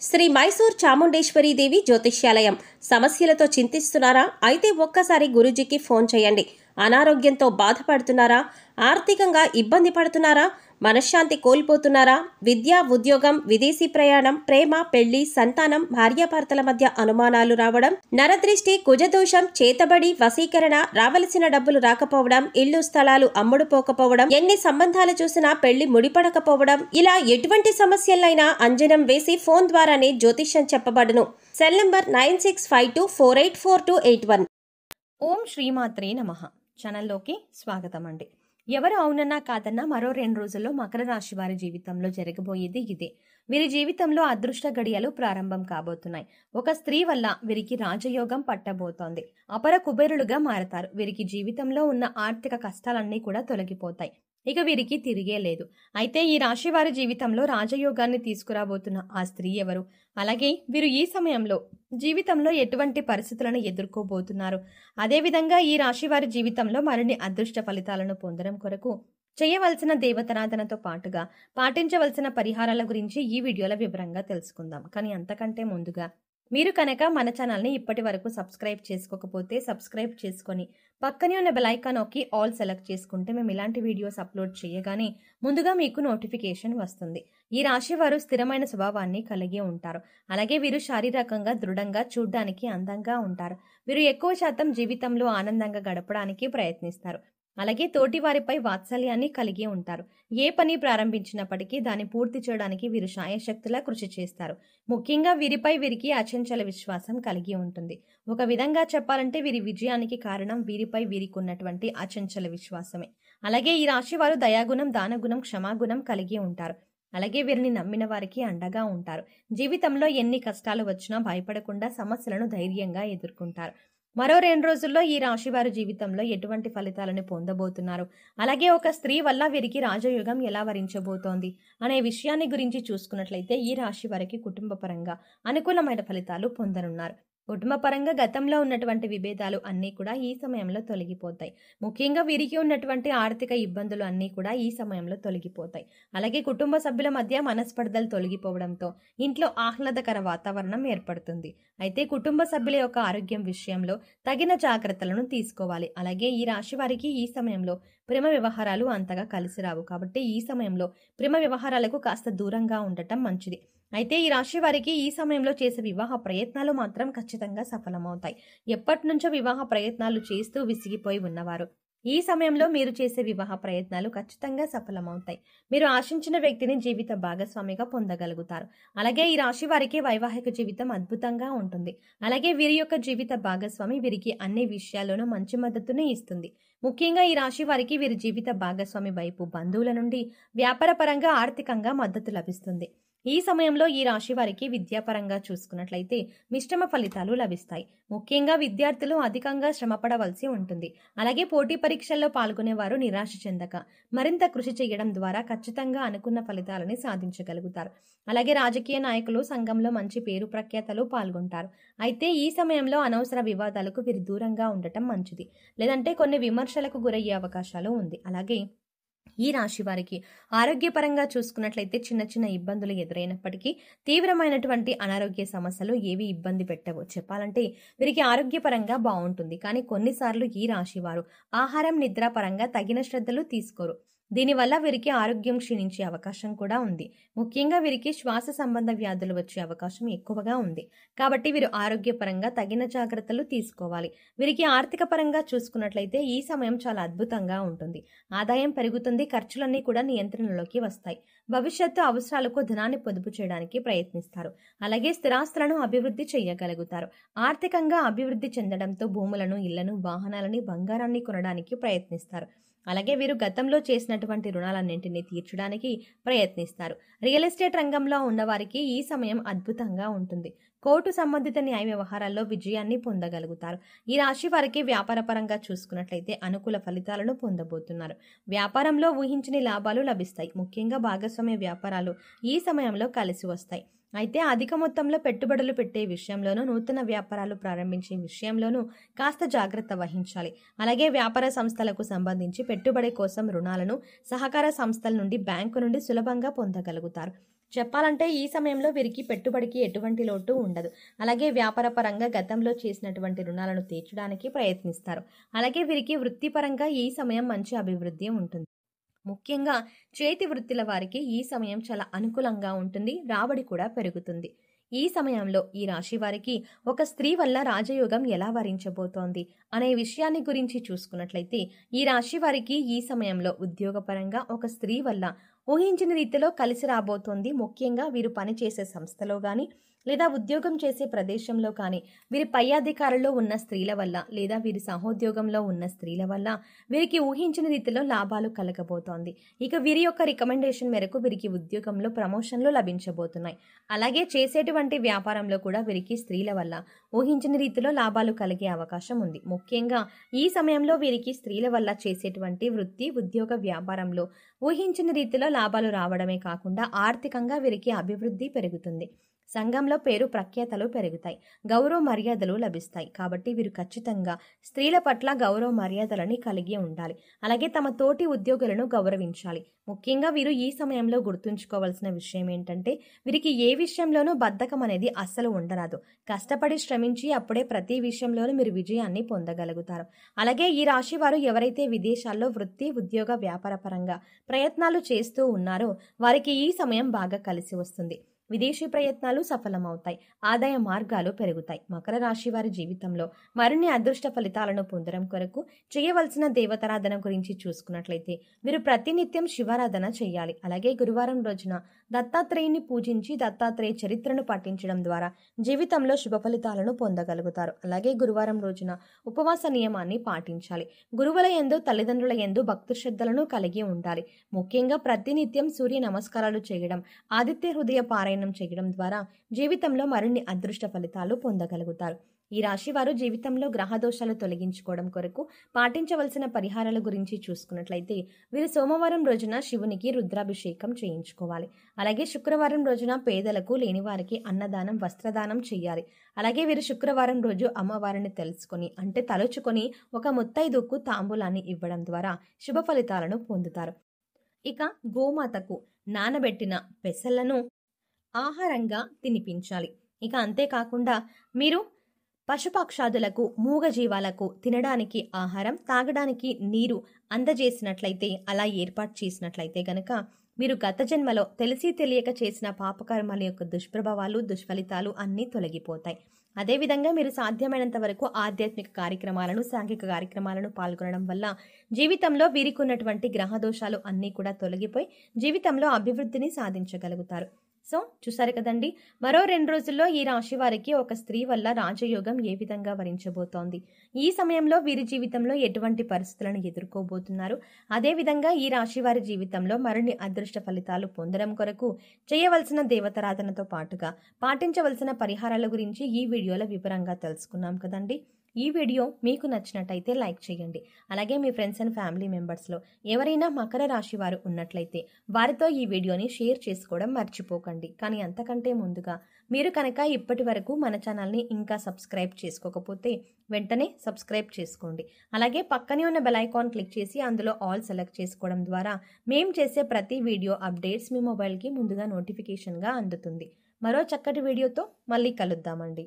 శ్రీ మైసూర్ చాముండేశ్వరి దేవి జ్యోతిష్యాలయం. సమస్యలతో చింతిస్తున్నారా? అయితే ఒక్కసారి గురూజీకి ఫోన్ చేయండి. అనారోగ్యంతో బాధపడుతున్నారా? ఆర్థికంగా ఇబ్బంది పడుతున్నారా? మనశ్శాంతి కోల్పోతున్నారా? విద్య, ఉద్యోగం, విదేశీ ప్రయాణం, ప్రేమ, పెళ్లి, సంతానం, భార్యాభర్తల మధ్య అనుమానాలు రావడం, నరదృష్టి, కుజదోషం, చేతబడి, వశీకరణ, రావలసిన డబ్బులు రాకపోవడం, ఇల్లు స్థలాలు అమ్ముడుపోకపోవడం, ఎన్ని సంబంధాలు చూసినా పెళ్లి ముడిపడకపోవడం, ఇలా ఎటువంటి సమస్యలైనా అంజనం వేసి ఫోన్ ద్వారానే జ్యోతిష్యం చెప్పబడును. Cell number 9652484281. ఓం శ్రీమాత్రే నమః. ఛానల్లోకి స్వాగతం అండి. ఎవరు అవునన్నా కాదన్నా మరో 2 రోజుల్లో మకర రాశి వారి జీవితంలో జరగబోయేది ఇదే. వీరి జీవితంలో అదృష్ట గడియలు ప్రారంభం కాబోతున్నాయి. ఒక స్త్రీ వల్ల వీరికి రాజయోగం పట్టబోతోంది. అపర కుబేరులుగా మారతారు. వీరికి జీవితంలో ఉన్న ఆర్థిక కష్టాలన్నీ కూడా తొలగిపోతాయి. ఇక వీరికి తిరిగే లేదు. అయితే ఈ రాశి వారి జీవితంలో రాజయోగాన్ని తీసుకురాబోతున్న ఆ స్త్రీ ఎవరు? అలాగే వీరు ఈ సమయంలో జీవితంలో ఎటువంటి పరిస్థితులను ఎదుర్కోబోతున్నారు? అదేవిధంగా ఈ రాశి వారి జీవితంలో మరిన్ని అదృష్ట ఫలితాలను పొందడం కొరకు చేయవలసిన దేవతారాధనతో పాటుగా పాటించవలసిన పరిహారాల గురించి ఈ వీడియోలో వివరంగా తెలుసుకుందాం. కానీ అంతకంటే ముందుగా మీరు కనుక మన ఛానల్ని ఇప్పటి వరకు సబ్స్క్రైబ్ చేసుకోకపోతే సబ్స్క్రైబ్ చేసుకొని పక్కనే ఉన్న బెల్ ఐకాన్ నొక్కి ఆల్ సెలెక్ట్ చేసుకుంటే మేము ఇలాంటి వీడియోస్ అప్లోడ్ చేయగానే ముందుగా మీకు నోటిఫికేషన్ వస్తుంది. ఈ రాశి వారు స్థిరమైన స్వభావాన్ని కలిగి ఉంటారు. అలాగే వీరు శారీరకంగా దృఢంగా, చూడ్డానికి అందంగా ఉంటారు. వీరు ఎక్కువ శాతం జీవితంలో ఆనందంగా గడపడానికి ప్రయత్నిస్తారు. అలాగే తోటి వారిపై వాత్సల్యాన్ని కలిగి ఉంటారు. ఏ పని ప్రారంభించినప్పటికీ దాన్ని పూర్తి చేయడానికి వీరు శాయశక్తులా కృషి చేస్తారు. ముఖ్యంగా వీరికి అచంచల విశ్వాసం కలిగి ఉంటుంది. ఒక విధంగా చెప్పాలంటే వీరి విజయానికి కారణం వీరికి ఉన్నటువంటి అచంచల విశ్వాసమే. అలాగే ఈ రాశి వారు దయాగుణం, దానగుణం, క్షమాగుణం కలిగి ఉంటారు. అలాగే వీరిని నమ్మిన వారికి అండగా ఉంటారు. జీవితంలో ఎన్ని కష్టాలు వచ్చినా భయపడకుండా సమస్యలను ధైర్యంగా ఎదుర్కొంటారు. మరో 2 రోజుల్లో ఈ రాశి వారి జీవితంలో ఎటువంటి ఫలితాలను పొందబోతున్నారు, అలాగే ఒక స్త్రీ వల్ల వీరికి రాజయోగం ఎలా వరించబోతోంది అనే విషయాన్ని గురించి చూసుకున్నట్లయితే ఈ రాశి వారికి కుటుంబ పరంగా అనుకూలమైన ఫలితాలు పొందనున్నారు. కుటుంబ పరంగా గతంలో ఉన్నటువంటి విభేదాలు అన్నీ కూడా ఈ సమయంలో తొలగిపోతాయి. ముఖ్యంగా వీరికి ఉన్నటువంటి ఆర్థిక ఇబ్బందులు అన్నీ కూడా ఈ సమయంలో తొలగిపోతాయి. అలాగే కుటుంబ సభ్యుల మధ్య మనస్పర్ధలు తొలగిపోవడంతో ఇంట్లో ఆహ్లాదకర వాతావరణం ఏర్పడుతుంది. అయితే కుటుంబ సభ్యుల యొక్క ఆరోగ్యం విషయంలో తగిన జాగ్రత్తలను తీసుకోవాలి. అలాగే ఈ రాశి వారికి ఈ సమయంలో ప్రేమ వ్యవహారాలు అంతగా కలిసి రావు. కాబట్టి ఈ సమయంలో ప్రేమ వ్యవహారాలకు కాస్త దూరంగా ఉండటం మంచిది. అయితే ఈ రాశి వారికి ఈ సమయంలో చేసే వివాహ ప్రయత్నాలు మాత్రం ఖచ్చితంగా సఫలమవుతాయి. ఎప్పటి నుంచో వివాహ ప్రయత్నాలు చేస్తూ విసిగిపోయి ఉన్నవారు ఈ సమయంలో మీరు చేసే వివాహ ప్రయత్నాలు ఖచ్చితంగా సఫలమవుతాయి. మీరు ఆశించిన వ్యక్తిని జీవిత భాగస్వామిగా పొందగలుగుతారు. అలాగే ఈ రాశి వారికి వైవాహిక జీవితం అద్భుతంగా ఉంటుంది. అలాగే వీరి యొక్క జీవిత భాగస్వామి వీరికి అన్ని విషయాల్లోనూ మంచి మద్దతుని ఇస్తుంది. ముఖ్యంగా ఈ రాశి వారికి వీరి జీవిత భాగస్వామి వైపు బంధువుల నుండి వ్యాపారపరంగా, ఆర్థికంగా మద్దతు లభిస్తుంది. ఈ సమయంలో ఈ రాశి వారికి విద్యాపరంగా చూసుకున్నట్లయితే మిశ్రమ ఫలితాలు లభిస్తాయి. ముఖ్యంగా విద్యార్థులు అధికంగా శ్రమపడవలసి ఉంటుంది. అలాగే పోటీ పరీక్షల్లో పాల్గొనేవారు నిరాశ చెందక మరింత కృషి చేయడం ద్వారా ఖచ్చితంగా అనుకున్న ఫలితాలని సాధించగలుగుతారు. అలాగే రాజకీయ నాయకులు సంఘంలో మంచి పేరు ప్రఖ్యాతలు పాల్గొంటారు. అయితే ఈ సమయంలో అనవసర వివాదాలకు వీరు దూరంగా ఉండటం మంచిది. లేదంటే కొన్ని విమర్శలకు గురయ్యే అవకాశాలు ఉంది. అలాగే ఈ రాశి వారికి ఆరోగ్యపరంగా చూసుకున్నట్లయితే చిన్న ఇబ్బందులు ఎదురైనప్పటికీ తీవ్రమైనటువంటి అనారోగ్య సమస్యలు ఏవి ఇబ్బంది పెట్టవో. చెప్పాలంటే వీరికి ఆరోగ్యపరంగా బాగుంటుంది. కానీ కొన్నిసార్లు ఈ రాశి వారు ఆహారం, నిద్ర పరంగా తగిన శ్రద్ధలు తీసుకోరు. దీనివల్ల వీరికి ఆరోగ్యం క్షీణించే అవకాశం కూడా ఉంది. ముఖ్యంగా వీరికి శ్వాస సంబంధ వ్యాధులు వచ్చే అవకాశం ఎక్కువగా ఉంది. కాబట్టి వీరు ఆరోగ్యపరంగా తగిన జాగ్రత్తలు తీసుకోవాలి. వీరికి ఆర్థిక పరంగా చూసుకున్నట్లయితే ఈ సమయం చాలా అద్భుతంగా ఉంటుంది. ఆదాయం పెరుగుతుంది. ఖర్చులన్నీ కూడా నియంత్రణలోకి వస్తాయి. భవిష్యత్తు అవసరాలకు ధనాన్ని పొదుపు చేయడానికి ప్రయత్నిస్తారు. అలాగే స్థిరాస్తులను అభివృద్ధి చేయగలుగుతారు. ఆర్థికంగా అభివృద్ధి చెందడంతో భూములను, ఇళ్లను, వాహనాలని, బంగారాన్ని కొనడానికి ప్రయత్నిస్తారు. అలాగే వీరు గతంలో చేసినటువంటి రుణాలన్నింటినీ తీర్చడానికి ప్రయత్నిస్తారు. రియల్ ఎస్టేట్ రంగంలో ఉన్నవారికి ఈ సమయం అద్భుతంగా ఉంటుంది. కోర్టు సంబంధిత న్యాయ వ్యవహారాల్లో విజయాన్ని పొందగలుగుతారు. ఈ రాశి వారికి వ్యాపారపరంగా చూసుకున్నట్లయితే అనుకూల ఫలితాలను పొందబోతున్నారు. వ్యాపారంలో ఊహించని లాభాలు లభిస్తాయి. ముఖ్యంగా భాగస్వామ్య వ్యాపారాలు ఈ సమయంలో కలిసి వస్తాయి. అయితే అధిక మొత్తంలో పెట్టుబడులు పెట్టే విషయంలోనూ, నూతన వ్యాపారాలు ప్రారంభించే విషయంలోనూ కాస్త జాగ్రత్త వహించాలి. అలాగే వ్యాపార సంస్థలకు సంబంధించి పెట్టుబడి కోసం రుణాలను సహకార సంస్థల నుండి, బ్యాంకు నుండి సులభంగా పొందగలుగుతారు. చెప్పాలంటే ఈ సమయంలో వీరికి పెట్టుబడికి ఎటువంటి లోటు ఉండదు. అలాగే వ్యాపార పరంగా గతంలో చేసినటువంటి రుణాలను తీర్చడానికి ప్రయత్నిస్తారు. అలాగే వీరికి వృత్తిపరంగా ఈ సమయం మంచి అభివృద్ధి ఉంటుంది. ముఖ్యంగా చేతి వృత్తుల వారికి ఈ సమయం చాలా అనుకూలంగా ఉంటుంది. రాబడి కూడా పెరుగుతుంది. ఈ సమయంలో ఈ రాశి వారికి ఒక స్త్రీ వల్ల రాజయోగం ఎలా వరించబోతోంది అనే విషయాన్ని గురించి చూసుకున్నట్లయితే, ఈ రాశి వారికి ఈ సమయంలో ఉద్యోగపరంగా ఒక స్త్రీ వల్ల ఊహించిన రీతిలో కలిసి రాబోతోంది. ముఖ్యంగా వీరు పనిచేసే సంస్థలో కానీ లేదా ఉద్యోగం చేసే ప్రదేశంలో కానీ వీరి పై అధికారుల్లో ఉన్న స్త్రీల వల్ల లేదా వీరి సహోద్యోగంలో ఉన్న స్త్రీల వల్ల వీరికి ఊహించిన రీతిలో లాభాలు కలగబోతోంది. ఇక వీరి యొక్క రికమెండేషన్ మేరకు వీరికి ఉద్యోగంలో ప్రమోషన్లు లభించబోతున్నాయి. అలాగే చేసేటువంటి వ్యాపారంలో కూడా వీరికి స్త్రీల వల్ల ఊహించిన రీతిలో లాభాలు కలిగే అవకాశం ఉంది. ముఖ్యంగా ఈ సమయంలో వీరికి స్త్రీల వల్ల చేసేటువంటి వృత్తి, ఉద్యోగ, వ్యాపారంలో ఊహించిన రీతిలో లాభాలు రావడమే కాకుండా ఆర్థికంగా వీరికి అభివృద్ధి పెరుగుతుంది. సంఘంలో పేరు ప్రఖ్యాతలు పెరుగుతాయి. గౌరవ మర్యాదలు లభిస్తాయి. కాబట్టి వీరు ఖచ్చితంగా స్త్రీల పట్ల గౌరవ మర్యాదలని కలిగి ఉండాలి. అలాగే తమ తోటి ఉద్యోగులను గౌరవించాలి. ముఖ్యంగా వీరు ఈ సమయంలో గుర్తుంచుకోవాల్సిన విషయం ఏంటంటే, వీరికి ఏ విషయంలోనూ బద్ధకం అనేది అస్సలు ఉండరాదు. కష్టపడి శ్రమించి అప్పుడే ప్రతి విషయంలోనూ మీరు విజయాన్ని పొందగలుగుతారు. అలాగే ఈ రాశి వారు ఎవరైతే విదేశాల్లో వృత్తి, ఉద్యోగ, వ్యాపార పరంగా ప్రయత్నాలు చేస్తూ ఉన్నారో వారికి ఈ సమయం బాగా కలిసి వస్తుంది. విదేశీ ప్రయత్నాలు సఫలమవుతాయి. ఆదాయ మార్గాలు పెరుగుతాయి. మకర రాశి వారి జీవితంలో మరిన్ని అదృష్ట ఫలితాలను పొందడం కొరకు చేయవలసిన దేవతారాధన గురించి చూసుకున్నట్లయితే, మీరు ప్రతినిత్యం శివారాధన చేయాలి. అలాగే గురువారం రోజున దత్తాత్రేయుని పూజించి దత్తాత్రేయ చరిత్రను పఠించడం ద్వారా జీవితంలో శుభ ఫలితాలను పొందగలుగుతారు. అలాగే గురువారం రోజున ఉపవాస నియమాన్ని పాటించాలి. గురువుల యందు, తల్లిదండ్రుల యందు భక్తి శ్రద్ధలను కలిగి ఉండాలి. ముఖ్యంగా ప్రతినిత్యం సూర్య నమస్కారాలు చేయడం, ఆదిత్య హృదయ పారాయణం చేయడం ద్వారా జీవితంలో మరిన్ని అదృష్ట ఫలితాలు పొందగలుగుతారు. ఈ రాశి వారు జీవితంలో గ్రహ దోషాలు తొలగించుకోవడం కొరకు పాటించవలసిన పరిహారాల గురించి చూసుకున్నట్లయితే, వీరు సోమవారం రోజున శివునికి రుద్రాభిషేకం చేయించుకోవాలి. అలాగే శుక్రవారం రోజున పేదలకు, లేని వారికి అన్నదానం, వస్త్రదానం చేయాలి. అలాగే వీరు శుక్రవారం రోజు అమ్మవారిని తెలుసుకొని అంటే తలుచుకొని ఒక ముత్తైదుకు తాంబూలాన్ని ఇవ్వడం ద్వారా శుభ ఫలితాలను పొందుతారు. ఇక గోమాతకు నానబెట్టిన పెసలను ఆహారంగా తినిపించాలి. ఇక అంతేకాకుండా మీరు పశుపక్షాదులకు, మూగజీవాలకు తినడానికి ఆహారం, తాగడానికి నీరు అందజేసినట్లయితే, అలా ఏర్పాటు చేసినట్లయితే గనక మీరు గత జన్మలో తెలిసి తెలియక చేసిన పాపకర్మల యొక్క దుష్ప్రభావాలు, దుష్ఫలితాలు అన్నీ తొలగిపోతాయి. అదేవిధంగా మీరు సాధ్యమైనంత వరకు ఆధ్యాత్మిక కార్యక్రమాలను, సాంఘిక కార్యక్రమాలను పాల్గొనడం వల్ల జీవితంలో వీరికి ఉన్నటువంటి గ్రహ దోషాలు అన్నీ కూడా తొలగిపోయి జీవితంలో అభివృద్ధిని సాధించగలుగుతారు. సో చూసారు కదండి, మరో 2 రోజుల్లో ఈ రాశి వారికి ఒక స్త్రీ వల్ల రాజయోగం ఏ విధంగా వరించబోతోంది, ఈ సమయంలో వీరి జీవితంలో ఎటువంటి పరిస్థితులను ఎదుర్కోబోతున్నారు, అదేవిధంగా ఈ రాశి వారి జీవితంలో మరిన్ని అదృష్ట ఫలితాలు పొందడం కొరకు చేయవలసిన దేవతారాధనతో పాటుగా పాటించవలసిన పరిహారాల గురించి ఈ వీడియోలో వివరంగా తెలుసుకున్నాం కదండి. ఈ వీడియో మీకు నచ్చినట్టయితే లైక్ చేయండి. అలాగే మీ ఫ్రెండ్స్ అండ్ ఫ్యామిలీ మెంబర్స్లో ఎవరైనా మకర రాశి వారు ఉన్నట్లయితే వారితో ఈ వీడియోని షేర్ చేసుకోవడం మర్చిపోకండి. కానీ అంతకంటే ముందుగా మీరు కనుక ఇప్పటి వరకు మన ఛానల్ని ఇంకా సబ్స్క్రైబ్ చేసుకోకపోతే వెంటనే సబ్స్క్రైబ్ చేసుకోండి. అలాగే పక్కనే ఉన్న బెల్ ఐకాన్ క్లిక్ చేసి అందులో ఆల్ సెలెక్ట్ చేసుకోవడం ద్వారా మేము చేసే ప్రతి వీడియో అప్డేట్స్ మీ మొబైల్కి ముందుగా నోటిఫికేషన్గా అందుతుంది. మరో చక్కటి వీడియోతో మళ్ళీ కలుద్దామండి.